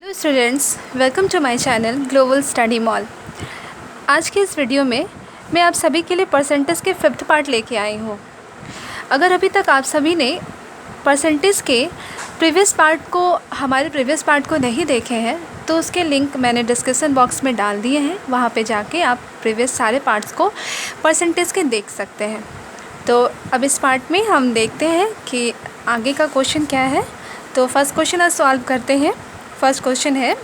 Hello students, welcome to my channel global study mall. आज के इस वीडियो में मैं आप सभी के लिए परसेंटेज के 5th पार्ट लेके आई हूँ। अगर अभी तक आप सभी ने परसेंटेज के हमारे प्रीवियस पार्ट को नहीं देखे हैं तो उसके लिंक मैंने डिस्क्रिप्शन बॉक्स में डाल दिए हैं। वहाँ पे जाके आप प्रीवियस सारे पार्ट्स को परसेंटेज के देख सकते हैं। तो अब इस पार्ट में हम देखते हैं कि आगे का क्वेश्चन क्या है। तो फर्स्ट क्वेश्चन आज सॉल्व करते हैं। फर्स्ट क्वेश्चन है,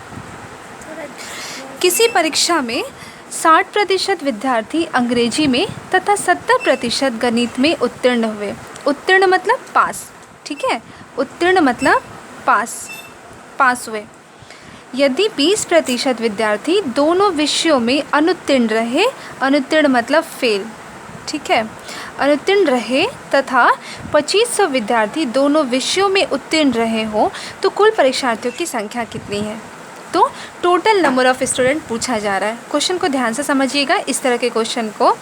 किसी परीक्षा में 60% विद्यार्थी अंग्रेजी में तथा 70% गणित में उत्तीर्ण हुए। उत्तीर्ण मतलब पास, ठीक है। उत्तीर्ण मतलब पास हुए। यदि 20% विद्यार्थी दोनों विषयों में अनुत्तीर्ण रहे, अनुत्तीर्ण मतलब फेल, ठीक है, अनुत्तीर्ण रहे तथा 2500 विद्यार्थी दोनों विषयों में उत्तीर्ण रहे हों तो कुल परीक्षार्थियों की संख्या कितनी है। तो टोटल नंबर ऑफ़ स्टूडेंट पूछा जा रहा है। क्वेश्चन को ध्यान से समझिएगा इस तरह के क्वेश्चन को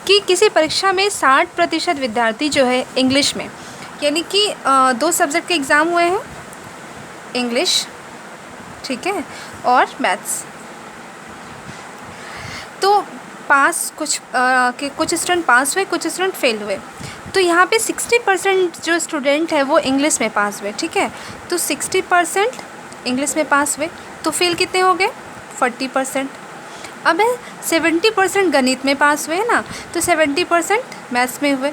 कि किसी परीक्षा में 60% विद्यार्थी जो है इंग्लिश में, यानी कि 2 सब्जेक्ट के एग्ज़ाम हुए हैं, इंग्लिश, ठीक है, और मैथ्स। तो पास कुछ स्टूडेंट पास हुए, कुछ स्टूडेंट फेल हुए। तो यहाँ पे 60% जो स्टूडेंट है वो इंग्लिश में पास हुए, ठीक है। तो 60% इंग्लिश में पास हुए तो फेल कितने हो गए, 40%। अब है 70% गणित में पास हुए ना, तो 70% मैथ्स में हुए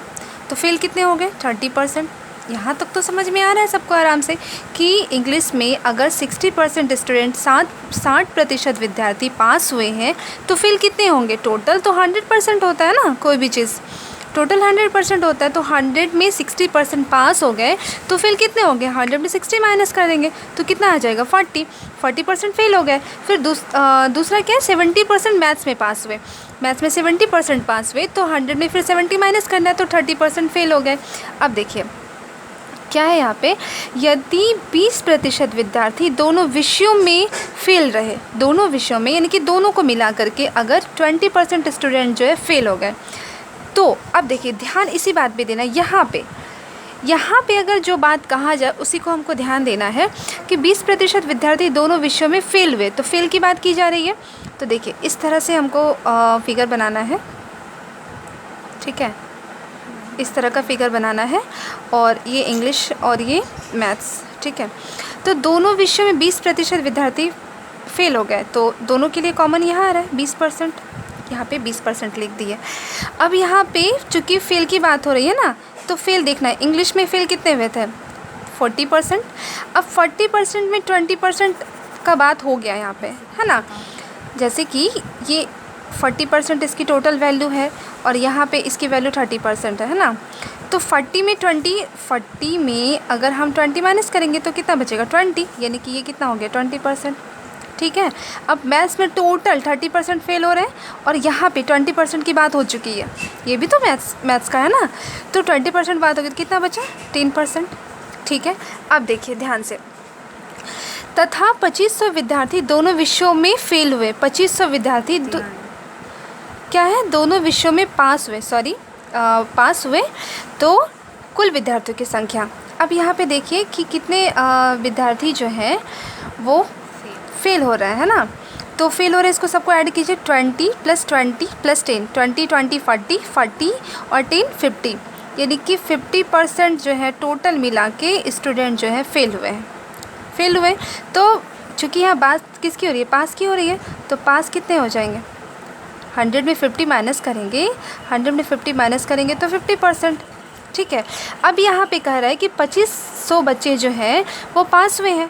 तो फेल कितने हो गए, 30%। यहाँ तक तो समझ में आ रहा है सबको आराम से कि इंग्लिश में अगर 60% स्टूडेंट 60% विद्यार्थी पास हुए हैं तो फेल कितने होंगे। टोटल तो 100% होता है ना, कोई भी चीज़ टोटल 100% होता है। तो 100 में 60% पास हो गए तो फेल कितने होंगे, 100 में 60 माइनस कर देंगे तो कितना आ जाएगा, 40% फेल हो गए। फिर दूसरा क्या है, 70% मैथ्स में पास हुए, मैथ्स में 70% पास हुए तो 100 में फिर 70 माइनस करना है तो 30% फेल हो गए। अब देखिए क्या है यहाँ पे, यदि 20% विद्यार्थी दोनों विषयों में फेल रहे, दोनों विषयों में यानी कि दोनों को मिला करके अगर 20% स्टूडेंट जो है फेल हो गए, तो अब देखिए ध्यान इसी बात पे देना। यहाँ पे अगर जो बात कहा जाए उसी को हमको ध्यान देना है कि 20% विद्यार्थी दोनों विषयों में फेल हुए, तो फेल की बात की जा रही है। तो देखिए इस तरह से हमको फिगर बनाना है, ठीक है, इस तरह का फिगर बनाना है। और ये इंग्लिश और ये मैथ्स, ठीक है। तो दोनों विषयों में 20% विद्यार्थी फेल हो गए तो दोनों के लिए कॉमन यहाँ आ रहा है 20%, यहाँ पे 20% लिख दिए। अब यहाँ पे चूँकि फेल की बात हो रही है ना, तो फेल देखना है, इंग्लिश में फेल कितने हुए थे, 40%। अब 40% में 20% का बात हो गया यहाँ पे, है ना। जैसे कि ये 40% इसकी टोटल वैल्यू है और यहाँ पे इसकी वैल्यू 30% है ना। तो 40 में अगर हम 20 माइनस करेंगे तो कितना बचेगा, 20, यानी कि ये कितना हो गया, 20%, ठीक है। अब मैथ्स में टोटल 30% फेल हो रहे हैं और यहाँ पे 20% की बात हो चुकी है, ये भी तो मैथ्स का है ना। तो 20% बात होगी तो कितना बचा, 10%, ठीक है। अब देखिए ध्यान से, तथा 2500 विद्यार्थी दोनों विषयों में फेल हुए। 2500 विद्यार्थी क्या है, दोनों विषयों में पास हुए, तो कुल विद्यार्थियों की संख्या। अब यहाँ पे देखिए कि कितने विद्यार्थी जो हैं वो फेल हो रहे हैं, है ना। तो फेल हो रहे हैं, इसको सबको ऐड कीजिए, 20 + 20 + 10, 20 20 40 और 10 50, यानी कि 50% जो है टोटल मिला के स्टूडेंट जो है फेल हुए। तो चूँकि यहाँ बात किसकी हो रही है, पास की हो रही है, तो पास कितने हो जाएंगे, 100 में 50 माइनस करेंगे, 100 में 50 माइनस करेंगे तो 50%, ठीक है। अब यहाँ पे कह रहा है कि 2500 बच्चे जो हैं वो पास हुए हैं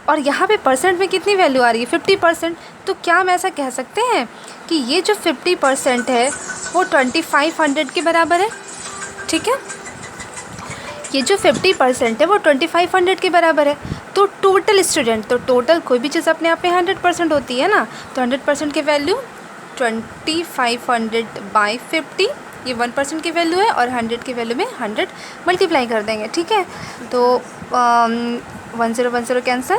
और यहाँ पे परसेंट में कितनी वैल्यू आ रही है, 50%। तो क्या हम ऐसा कह सकते हैं कि ये जो 50% है वो 2500 के बराबर है, ठीक है। ये जो 50% है वो 2500 के बराबर है। तो टोटल स्टूडेंट, तो टोटल कोई भी चीज़ अपने आप में 100% होती है ना, तो 100% की वैल्यू 2500/50, ये 1% की वैल्यू है और 100 की वैल्यू में 100 मल्टीप्लाई कर देंगे, ठीक है। तो 10 कैंसिल,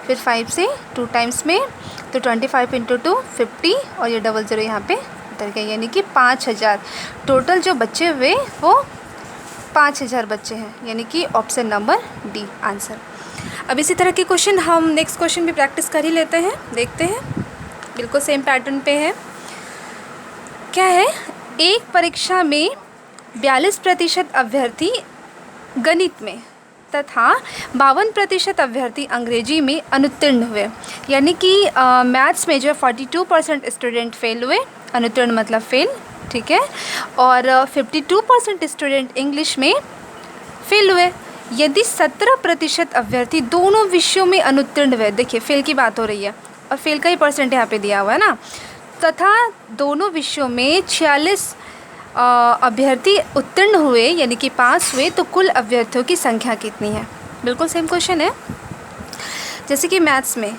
फिर 5 से 2 टाइम्स में, तो 25 × 2 50 और ये 00 यहाँ पे उतर गए, यानी कि 5000। टोटल जो बच्चे हुए वो 5000 बच्चे हैं, यानी कि ऑप्शन नंबर डी आंसर। अब इसी तरह के क्वेश्चन हम नेक्स्ट क्वेश्चन भी प्रैक्टिस कर ही लेते हैं, देखते हैं, बिल्कुल सेम पैटर्न पे है। क्या है, एक परीक्षा में 42% अभ्यर्थी गणित में तथा 52% अभ्यर्थी अंग्रेजी में अनुत्तीर्ण हुए। यानी कि मैथ्स में जो 42% स्टूडेंट फेल हुए, अनुत्तीर्ण मतलब फेल, ठीक है, और 52% स्टूडेंट इंग्लिश में फेल हुए। यदि 17% अभ्यर्थी दोनों विषयों में अनुत्तीर्ण हुए, देखिए फेल की बात हो रही है और फेल का ही परसेंट यहाँ पे दिया हुआ है ना, तथा दोनों विषयों में 46 अभ्यर्थी उत्तीर्ण हुए यानी कि पास हुए, तो कुल अभ्यर्थियों की संख्या कितनी है। बिल्कुल सेम क्वेश्चन है जैसे कि मैथ्स में,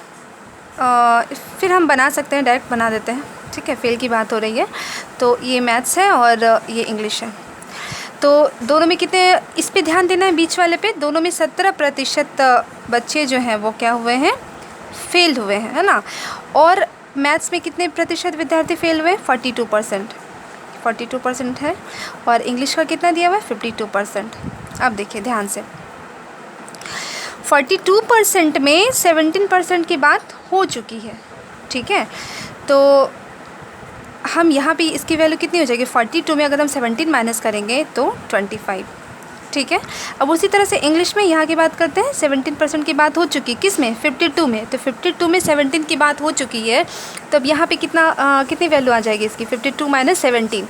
फिर हम बना सकते हैं, डायरेक्ट बना देते हैं, ठीक है, फेल की बात हो रही है। तो ये मैथ्स है और ये इंग्लिश है, तो दोनों में कितने, इस पे ध्यान देना है बीच वाले पे, दोनों में 17% बच्चे जो हैं वो क्या हुए हैं, फेल हुए हैं, है ना। और मैथ्स में कितने प्रतिशत विद्यार्थी फेल हुए, 42% है, और इंग्लिश का कितना दिया हुआ है, 52%। अब देखिए ध्यान से, 42% में 17% की बात हो चुकी है, ठीक है, तो हम यहाँ पे इसकी वैल्यू कितनी हो जाएगी, 42 में अगर हम 17 माइनस करेंगे तो 25, ठीक है। अब उसी तरह से इंग्लिश में यहाँ की बात करते हैं, 17% की बात हो चुकी, किस में, 52 में, तो 52 में 17 की बात हो चुकी है, तो अब यहाँ पे कितनी वैल्यू आ जाएगी इसकी, 52 माइनस 17,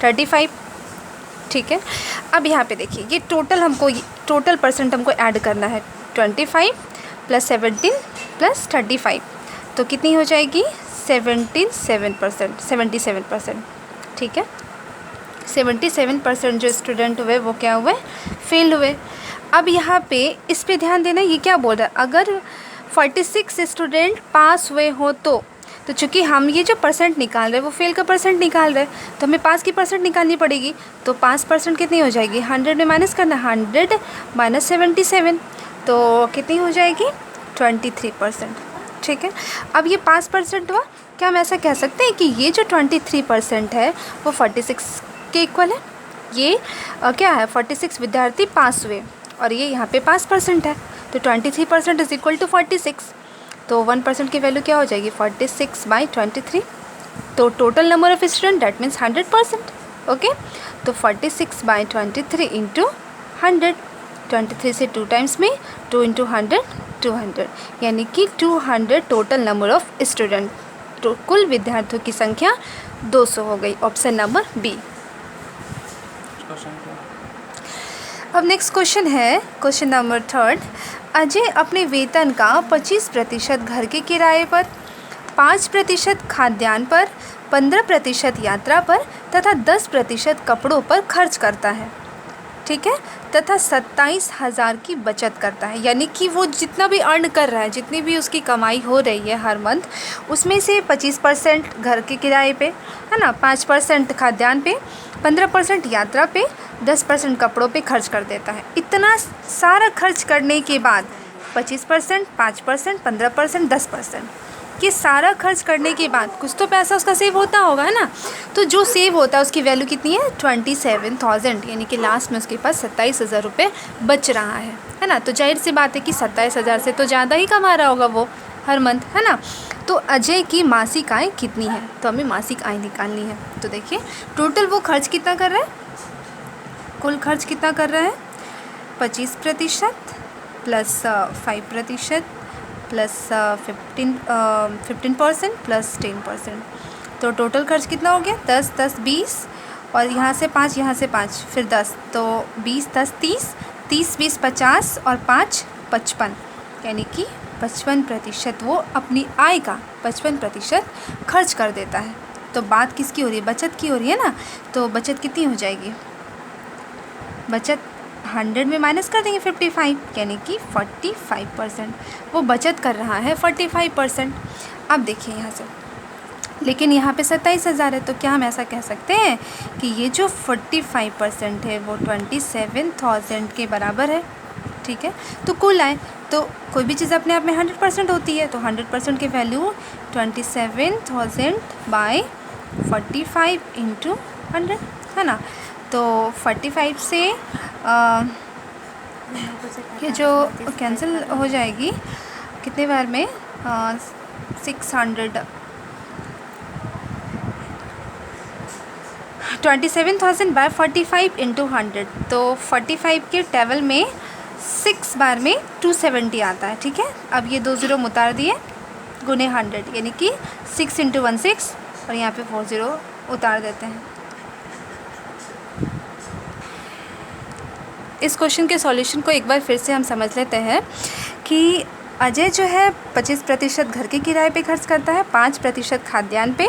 35, ठीक है। अब यहाँ पे देखिए ये टोटल परसेंट हमको ऐड करना है, 25 + 17 + 35, तो कितनी हो जाएगी, 77%, ठीक है। 77% जो स्टूडेंट हुए वो क्या हुए, फेल हुए। अब यहाँ पे इस पे ध्यान देना, ये क्या बोल रहा है, अगर 46 स्टूडेंट पास हुए हो तो चूँकि हम ये जो परसेंट निकाल रहे हैं वो फेल का परसेंट निकाल रहे हैं, तो हमें पास की परसेंट निकालनी पड़ेगी, तो 5% कितनी हो जाएगी, 100 में माइनस करना, 100 - 77, तो कितनी हो जाएगी, 23%, ठीक है। अब ये 5% हुआ, क्या हम ऐसा कह सकते हैं कि ये जो 23% है वो 46 के इक्वल है। ये क्या है, 46 विद्यार्थी पास हुए और ये यहाँ पे 5% है, तो 23% इज इक्वल टू 46, तो 1% की वैल्यू क्या हो जाएगी, 46/23, तो total number of student that means 100%, okay. तो 46/23 इंटू 100, 23 से 2 टाइम्स में, 2 × 100 200, यानी कि 200 टोटल नंबर ऑफ स्टूडेंट, तो कुल विद्यार्थियों की संख्या 200 हो गई, ऑप्शन नंबर बी। अब नेक्स्ट क्वेश्चन है, क्वेश्चन नंबर 3। अजय अपने वेतन का 25% घर के किराए पर, 5% खाद्यान्न पर, 15% यात्रा पर तथा 10% कपड़ों पर खर्च करता है, ठीक है, तथा 27,000 की बचत करता है। यानी कि वो जितना भी अर्न कर रहा है, जितनी भी उसकी कमाई हो रही है हर मंथ, उसमें से 25% घर के किराए पे, है ना, 5% खाद्यान्न पे, 15% यात्रा पे, 10% कपड़ों पे खर्च कर देता है। इतना सारा खर्च करने के बाद 25%, 5%, 15%, 10%, ये सारा खर्च करने के बाद कुछ तो पैसा उसका सेव होता होगा, है ना। तो जो सेव होता है उसकी वैल्यू कितनी है, 27,000, यानी कि लास्ट में उसके पास 27,000 रुपये बच रहा है ना। तो जाहिर सी बात है कि 27,000 से तो ज़्यादा ही कमा रहा होगा वो हर मंथ, है ना। तो अजय की मासिक आय कितनी है, तो हमें मासिक आय निकालनी है। तो देखिए टोटल वो खर्च कितना कर रहा है, कुल खर्च कितना कर रहा है, 25% प्लस 5% प्लस 15% प्लस 10%, तो टोटल खर्च कितना हो गया, 10 10 20, और यहाँ से 5, यहाँ से 5, फिर 10, तो 20 10 30, 30 20 50 और 5 55, यानी कि 55% वो अपनी आय का 55% खर्च कर देता है। तो बात किसकी हो रही है, बचत की हो रही है ना। तो बचत कितनी हो जाएगी, बचत 100 में माइनस कर देंगे 55, यानी कि 45% वो बचत कर रहा है, 45%। अब देखिए यहाँ से, लेकिन यहाँ पे 27,000 है, तो क्या हम ऐसा कह सकते हैं कि ये जो 45% है वो 27,000 के बराबर है, ठीक है। तो कुल आए, तो कोई भी चीज़ अपने आप में 100% होती है, तो 100% की वैल्यू 27,000/45 × 100, है ना। तो 45 से ये जो कैंसिल हो जाएगी कितने बार में, 600, 27,000 बाय 45 इंटू 100, तो 45 के टेबल में 6 बार में 270 आता है। ठीक है, अब ये 2 ज़ीरो उतार दिए, गुने 100 यानी कि 6 इंटू 1 6, और यहाँ पे 4 ज़ीरो उतार देते हैं। इस क्वेश्चन के सॉल्यूशन को एक बार फिर से हम समझ लेते हैं कि अजय जो है 25% घर के किराए पे खर्च करता है, 5% खाद्यान्न पे,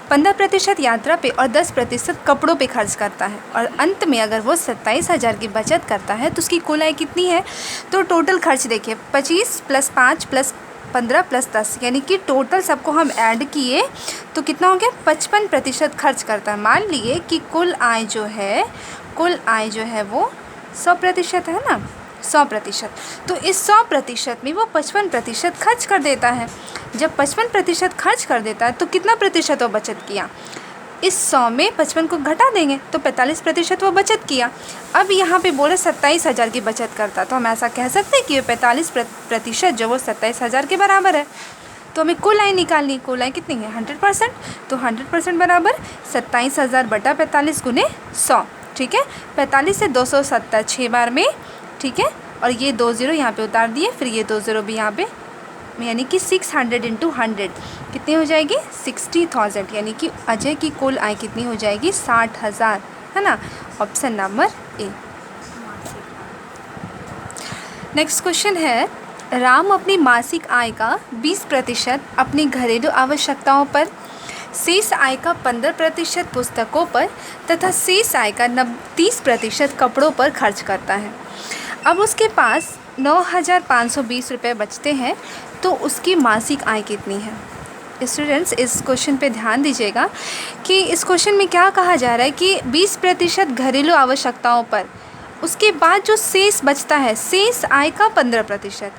15% यात्रा पे और 10% कपड़ों पे खर्च करता है, और अंत में अगर वो 27,000 की बचत करता है तो उसकी कुल आय कितनी है। तो टोटल खर्च देखिए, 25 + 5 + 15 + 10, यानी कि टोटल सबको हम ऐड किए तो कितना हो गया, 55% खर्च करता है। मान लिए कि कुल आय जो है वो 100% है ना, 100%। तो इस 100% में वो 55% खर्च कर देता है। जब 55% खर्च कर देता है तो कितना प्रतिशत वो बचत किया, इस 100 में 55 को घटा देंगे तो 45% वो बचत किया। अब यहाँ पे बोले 27,000 की बचत करता, तो हम ऐसा कह सकते हैं कि 45% जो वो 27,000 के बराबर है। तो हमें कुल आय निकालनी, कुल आय कितनी है 100%, तो 100% बराबर 27,000 बटा 45 गुने 100। ठीक है, 45 से 270 6 बार में। ठीक है, और ये 2 ज़ीरो यहाँ पे उतार दिए, फिर ये 2 ज़ीरो भी यहाँ पे, यानी कि 600 इंटू 100 कितनी हो जाएगी 60,000, यानी कि अजय की कुल आय कितनी हो जाएगी 60,000, है ना। Option number A. Next question है, राम अपनी मासिक आय का 20% अपनी घरेलू आवश्यकताओं पर, शेष आय का 15% पुस्तकों पर तथा शेष आय का 30% कपड़ों पर खर्च करता है। अब उसके पास 9,520 रुपये बचते हैं, तो उसकी मासिक आय कितनी है। स्टूडेंट्स, इस क्वेश्चन पे ध्यान दीजिएगा कि इस क्वेश्चन में क्या कहा जा रहा है कि 20% घरेलू आवश्यकताओं पर, उसके बाद जो शेष बचता है, शेष आय का 15%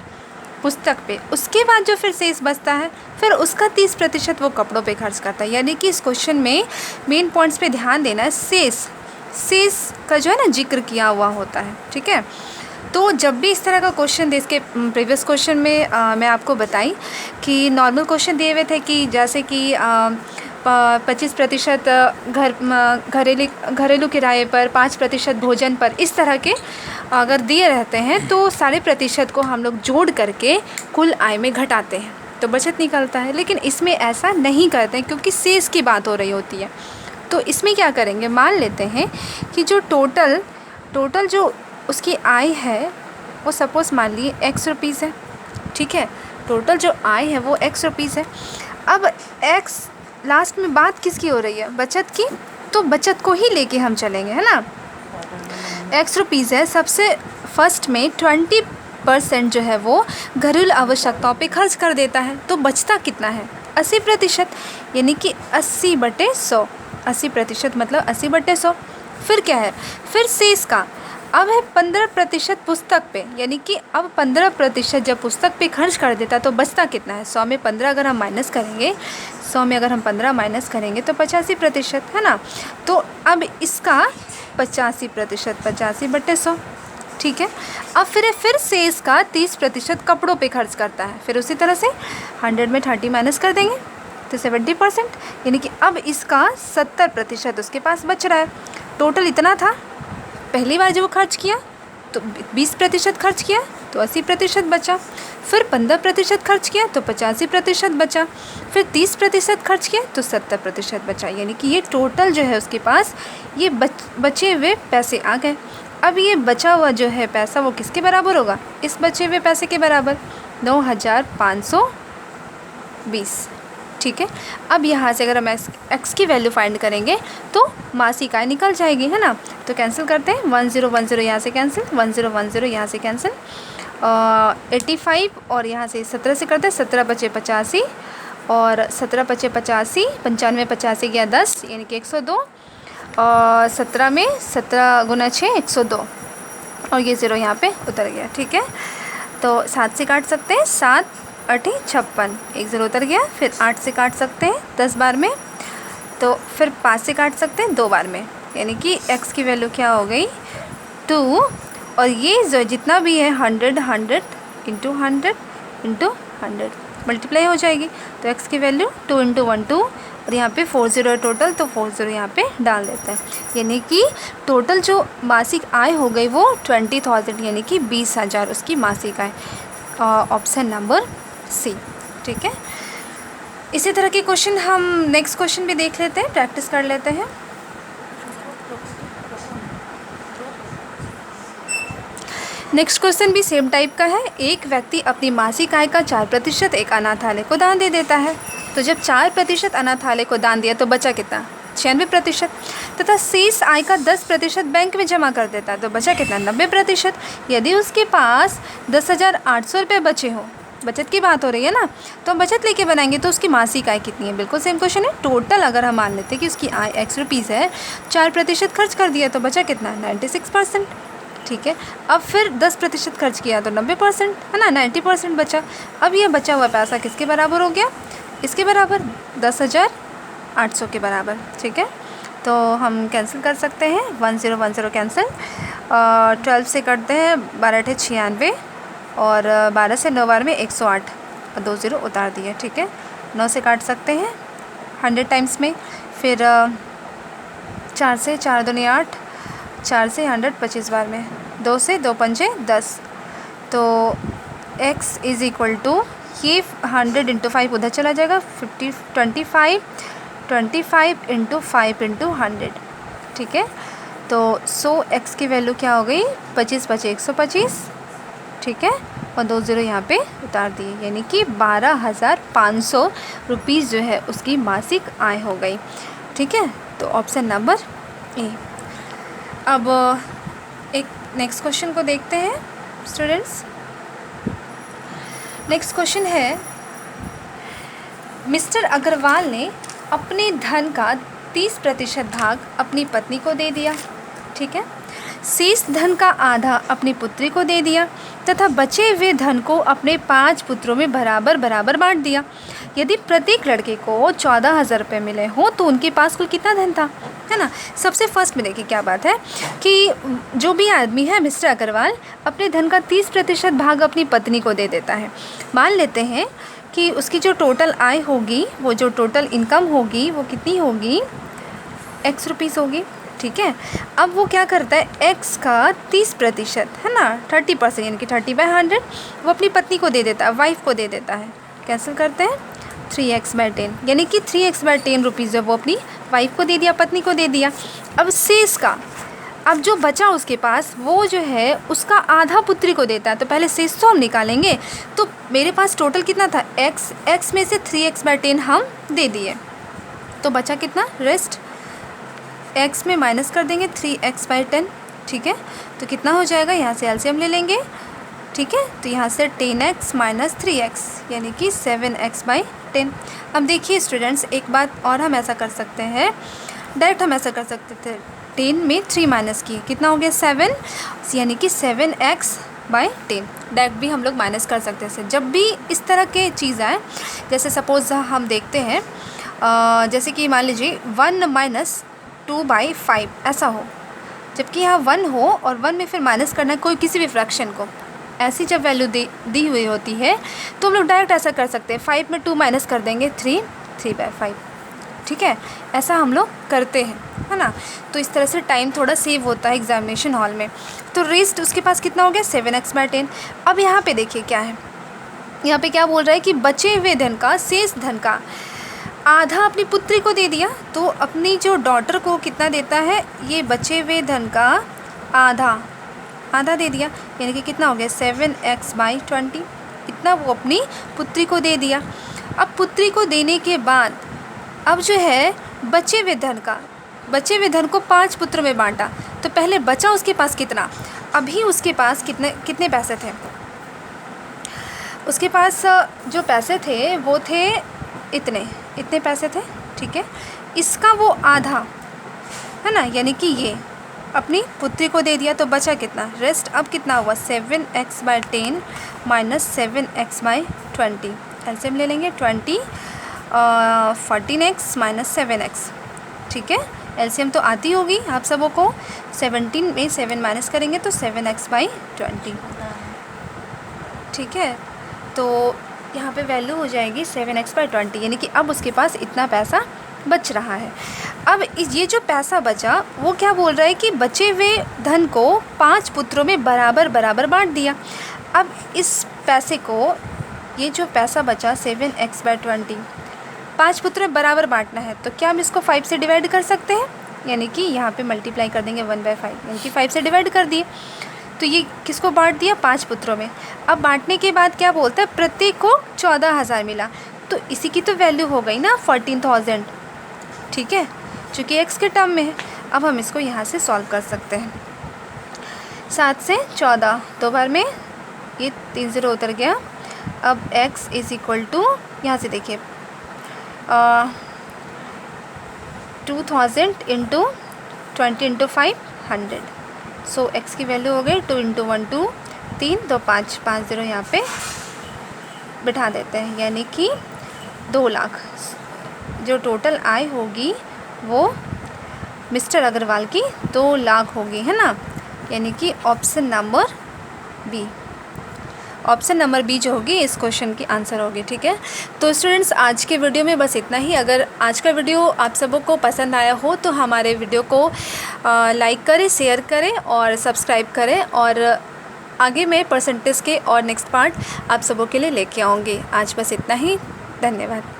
पुस्तक पे, उसके बाद जो फिर शेष बचता है फिर उसका 30% वो कपड़ों पे खर्च करता है। यानी कि इस क्वेश्चन में मेन पॉइंट्स पे ध्यान देना है, शेष का जो है ना जिक्र किया हुआ होता है। ठीक है, तो जब भी इस तरह का क्वेश्चन दे, इसके प्रीवियस क्वेश्चन में मैं आपको बताई कि नॉर्मल क्वेश्चन दिए हुए थे कि जैसे कि 25% घरेलू किराए पर, 5% भोजन पर, इस तरह के अगर दिए रहते हैं तो सारे प्रतिशत को हम लोग जोड़ करके कुल आय में घटाते हैं तो बचत निकलता है। लेकिन इसमें ऐसा नहीं करते हैं क्योंकि शेष की बात हो रही होती है। तो इसमें क्या करेंगे, मान लेते हैं कि जो टोटल जो उसकी आय है वो सपोज़ मान लिए X रुपीज़ है। ठीक है, टोटल जो आय है वो X रुपीज़ है। अब X लास्ट में बात किसकी हो रही है, बचत की, तो बचत को ही लेके हम चलेंगे, है ना। X रुपीज़ है, सबसे फर्स्ट में 20% जो है वो घरेलू आवश्यकताओं पे खर्च कर देता है, तो बचता कितना है 80%, यानी कि 80/100, 80% मतलब 80/100। फिर क्या है, फिर शेष का अब है 15% पुस्तक पे, यानी कि अब 15% जब पुस्तक पे खर्च कर देता तो बचता कितना है, 100 में 15 अगर हम माइनस करेंगे, 100 में अगर हम 15 माइनस करेंगे तो 85%, है ना। तो अब इसका 85%, 85/100। ठीक है, अब फिर शेष का 30% कपड़ों पे खर्च करता है। फिर उसी तरह से 100 में 30 माइनस कर देंगे तो 70%, यानी कि अब इसका 70% उसके पास बच रहा है। टोटल इतना था, पहली बार जब वो खर्च किया तो 20% खर्च किया तो 80% बचा, फिर 15% खर्च किया तो 85% बचा, फिर 30% खर्च किया तो 70% बचा, यानी कि ये टोटल जो है उसके पास ये बचे हुए पैसे आ गए। अब ये बचा हुआ जो है पैसा वो किसके बराबर होगा, इस बचे हुए पैसे के बराबर 9,520। ठीक है, अब यहाँ से अगर हम x की वैल्यू फाइंड करेंगे तो मासिक आय निकल जाएगी, है ना। तो कैंसिल करते हैं, 1010 यहाँ से कैंसिल, 1010 यहाँ से कैंसिल, 85 और यहाँ से 17 से करते हैं, 17 बचे 85 और 17 बचे 85, 95 85 गया 10, यानी कि 102, और 17 में 17 गुना 6 102, और ये 0 यहाँ पे उतर गया। ठीक है, तो 7 से काट सकते हैं, 7 8 56, 1 0 उतर गया। फिर 8 से काट सकते हैं 10 बार में, तो फिर 5 से काट सकते हैं 2 बार में, यानी कि x की वैल्यू क्या हो गई 2 और ये जो जितना भी है 100 100 इंटू 100 इंटू 100 मल्टीप्लाई हो जाएगी। तो x की वैल्यू 2 इंटू 1 2 और यहाँ पे 40 है टोटल, तो 40 यहाँ पे डाल देते हैं। यानी कि टोटल जो मासिक आय हो गई वो 20,000 यानी कि 20,000 उसकी मासिक आय। Option number C. ठीक है, इसी तरह के क्वेश्चन हम नेक्स्ट क्वेश्चन भी देख लेते हैं, प्रैक्टिस कर लेते हैं। नेक्स्ट क्वेश्चन भी सेम टाइप का है। एक व्यक्ति अपनी मासिक आय का 4% एक अनाथालय को दान दे देता है। तो जब 4% अनाथालय को दान दिया तो बचा कितना? 96%। तथा शेष आय का 10% बैंक में जमा कर देता है तो बचा कितना? 90%। यदि उसके पास 10,800 रुपये बचे हो, बचत की बात हो रही है ना, तो हम बचत लेके बनाएंगे तो उसकी मासिक आय कितनी है? बिल्कुल सेम क्वेश्चन है। टोटल अगर हम मान लेते हैं कि उसकी आय x रुपीज़ है, 4% खर्च कर दिया तो बचा कितना? 96%। ठीक है, अब फिर 10% खर्च किया तो 90% है ना, 90% बचा। अब ये बचा हुआ पैसा किसके बराबर हो गया? इसके बराबर, 10,800 के बराबर। ठीक है, तो हम कैंसिल कर सकते हैं, 1010 कैंसिल। 12 से करते हैं, 12 × 96 और 12 से 9 बार में 108 और 2 0 उतार दिए। ठीक है, 9 से काट सकते हैं 100 टाइम्स में, फिर 4 से 4 दूनी 8, 4 से 100 25 बार में, 2 से 2 पंजे 10। तो x इज़ इक्वल टू ये 100 इंटू 5 उधर चला जाएगा, 25 इंटू 5 इंटू 100। ठीक है, तो 100 x की वैल्यू क्या हो गई? 25 बचे 125। ठीक है, और 2 0 यहाँ पे उतार दिए, यानी कि 12,500 रुपीज़ जो है उसकी मासिक आय हो गई। ठीक है, तो ऑप्शन नंबर ए। अब एक नेक्स्ट क्वेश्चन को देखते हैं स्टूडेंट्स। नेक्स्ट क्वेश्चन है, मिस्टर अग्रवाल ने अपने धन का 30% भाग अपनी पत्नी को दे दिया। ठीक है, शेष धन का आधा अपनी पुत्री को दे दिया तथा बचे हुए धन को अपने 5 पुत्रों में बराबर बराबर बांट दिया। यदि प्रत्येक लड़के को 14,000 रुपये मिले हों तो उनके पास कुल कितना धन था, है ना। सबसे फर्स्ट में देखिए क्या बात है कि जो भी आदमी है मिस्टर अग्रवाल अपने धन का 30% भाग अपनी पत्नी को दे देता है। मान लेते हैं कि उसकी जो टोटल आय होगी, वो जो टोटल इनकम होगी वो कितनी होगी? x रुपीज़ होगी। ठीक है, अब वो क्या करता है, x का 30% है ना, 30% यानी कि 30/100 वो अपनी पत्नी को दे देता है, वाइफ को दे देता है। कैंसिल करते हैं, 3x/10 यानी कि 3x/10 रुपीज़ जो वो अपनी वाइफ को दे दिया, पत्नी को दे दिया। अब शेष का, अब जो बचा उसके पास वो जो है उसका आधा पुत्री को देता है। तो पहले शेष तो हम निकालेंगे, तो मेरे पास टोटल कितना था? x में से 3x/10 हम दे दिए, तो बचा कितना? रेस्ट x में माइनस कर देंगे 3x/10। ठीक है, तो कितना हो जाएगा? यहाँ से एलसीएम ले लेंगे। ठीक है, तो यहाँ से 10x माइनस 3x यानी कि 7x/10। अब देखिए स्टूडेंट्स, एक बात और हम ऐसा कर सकते हैं, डायरेक्ट हम ऐसा कर सकते थे, 10 में 3 माइनस किए कितना हो गया? 7 यानी कि 7x/10। डायरेक्ट भी हम लोग माइनस कर सकते हैं। जब भी इस तरह के चीज़ आए, जैसे सपोज़ हम देखते हैं, जैसे कि मान लीजिए 1 - 2/5 ऐसा हो, जबकि यहाँ 1 हो और 1 में फिर माइनस करना है कोई किसी भी फ्रैक्शन को, ऐसी जब वैल्यू दी हुई होती है तो हम लोग डायरेक्ट ऐसा कर सकते हैं, 5 में 2 माइनस कर देंगे 3/5। ठीक है, ऐसा हम लोग करते हैं, है ना। तो इस तरह से टाइम थोड़ा सेव होता है एग्जामिनेशन हॉल में। तो रेस्ट उसके पास कितना हो गया? 7x/10। अब यहाँ पे देखिए क्या है, यहाँ पे क्या बोल रहा है कि बचे हुए धन का, शेष धन का आधा अपनी पुत्री को दे दिया, तो अपनी जो डॉटर को कितना देता है? ये बचे हुए धन का आधा दे दिया, यानी कि कितना हो गया? 7x/20। इतना वो अपनी पुत्री को दे दिया। अब पुत्री को देने के बाद अब जो है बचे हुए धन को 5 पुत्रों में बांटा, तो पहले बचा उसके पास कितना? अभी उसके पास कितने पैसे थे? उसके पास जो पैसे थे वो थे इतने पैसे थे। ठीक है, इसका वो आधा है ना, यानी कि ये अपनी पुत्री को दे दिया, तो बचा कितना? रेस्ट अब कितना हुआ? 7x/10 minus 7x/20। एलसीएम ले लेंगे 20, 14x माइनस 7x। ठीक है, एलसीएम तो आती होगी आप सबों को। 17 में 7 माइनस करेंगे तो 7x/20, ठीक है। तो यहाँ पे वैल्यू हो जाएगी 7x/20, यानी कि अब उसके पास इतना पैसा बच रहा है। अब ये जो पैसा बचा वो क्या बोल रहा है कि बचे हुए धन को 5 पुत्रों में बराबर बराबर बांट दिया। अब इस पैसे को, ये जो पैसा बचा 7x/20, 5 पुत्रों में बराबर बांटना है, तो क्या हम इसको 5 से डिवाइड कर सकते हैं, यानी कि यहाँ पे मल्टीप्लाई कर देंगे 1/5, यानी कि 5 से डिवाइड कर दिए। तो ये किसको बांट दिया, 5 पुत्रों में। अब बांटने के बाद क्या बोलता है, प्रत्येक को 14,000 मिला, तो इसी की तो वैल्यू हो गई ना 14,000, ठीक है, चूँकि x के टर्म में है। अब हम इसको यहाँ से सॉल्व कर सकते हैं। 7 से 14 2 बार में, ये 3 0 उतर गया। अब x इज़ इक्वल टू, यहाँ से देखिए 2000 इंटू 20 इंटू 5 100। सो x की वैल्यू हो गई 2 इंटू 1 2, 3 2 5, 5 0 यहाँ पे बिठा देते हैं, यानी कि 2 लाख। जो टोटल आय होगी वो मिस्टर अग्रवाल की 2 लाख होगी, है ना, यानी कि option number B, option number B जो होगी इस क्वेश्चन की आंसर होगी, ठीक है। तो स्टूडेंट्स आज के वीडियो में बस इतना ही। अगर आज का वीडियो आप सबों को पसंद आया हो तो हमारे वीडियो को लाइक करें, शेयर करें और सब्सक्राइब करें, और आगे मैं परसेंटेज के और नेक्स्ट पार्ट आप सबों के लिए लेके आऊँगी। आज बस इतना ही, धन्यवाद।